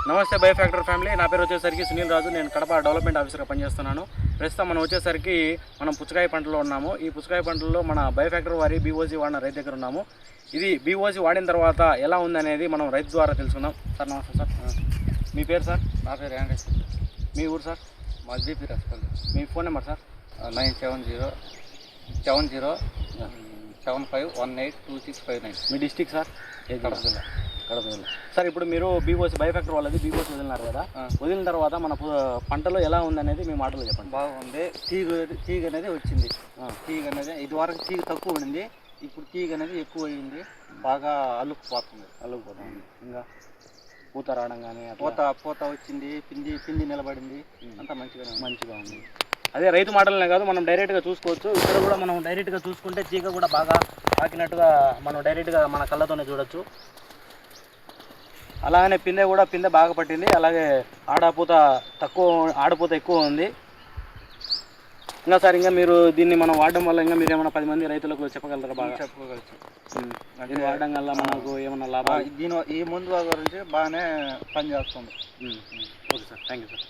నమస్తే bi factor family. నా పేరు వచ్చేసరికి సునీల్ రాజు. నేను కడప డెవలప్మెంట్ ఆఫీసర్గా పనిచేస్తున్నాను. ప్రస్తుతం మనం వచ్చేసరికి పుచ్చకాయ పంటలో ఉన్నాము. ఈ పుచ్చకాయ పంటల్లో మన బై ఫ్యాక్టర్ వారి బీఓజీ వాడిన రైతు దగ్గర ఉన్నాము. ఇది బీఓజీ వాడిన తర్వాత ఎలా ఉందనేది మనం రైతు ద్వారా తెలుసుకుందాం. సార్ నమస్తే సార్. మీ పేరు సార్? నా పేరు యాండ్రెస్. మీ ఊరు సార్? మా జీపీ రెస్పాన్స్. మీ ఫోన్ నెంబర్ సార్? 9707518269. మీ డిస్టిక్ సార్? కడప జిల్లా. కడప జిల్లా. సార్ ఇప్పుడు మీరు బీఓసీ బై ఫ్యాక్టర్ వాళ్ళది బీఓసీ వదిలినారు కదా, వదిలిన తర్వాత మన పంటలో ఎలా ఉందనేది మీ మాటలో చెప్పండి. బాగుంది. తీగ అనేది వచ్చింది. తీగ అనేది ఇదివరకు తీగ తక్కువ ఉండింది, ఇప్పుడు తీగ అనేది ఎక్కువ అయింది. బాగా అల్లుకుపోతుంది. ఇంకా పూత రావడం కానీ పూత వచ్చింది, పిండి నిలబడింది, అంతా మంచిగా ఉంది. అదే రైతు మాటలనే కాదు, మనం డైరెక్ట్గా చూసుకోవచ్చు. ఇక్కడ కూడా మనం డైరెక్ట్గా చూసుకుంటే తీగ కూడా బాగా పాకినట్టుగా మనం డైరెక్ట్గా మన కళ్ళతోనే చూడొచ్చు. అలాగనే పిందె బాగా పట్టింది. అలాగే ఆడపూత ఎక్కువ ఉంది. ఇంకా సార్, ఇంకా మీరు దీన్ని మనం వాడడం వల్ల ఇంకా మీరు ఏమైనా 10 మంది రైతులకు చెప్పగలరా? బాగా చెప్పుకోగలచ్చు. దీన్ని వాడడం వల్ల మనకు ఏమన్నా లాభం? ఈ ముందు గురించి బాగానే పనిచేస్తుంది. Okay sir, thank you sir.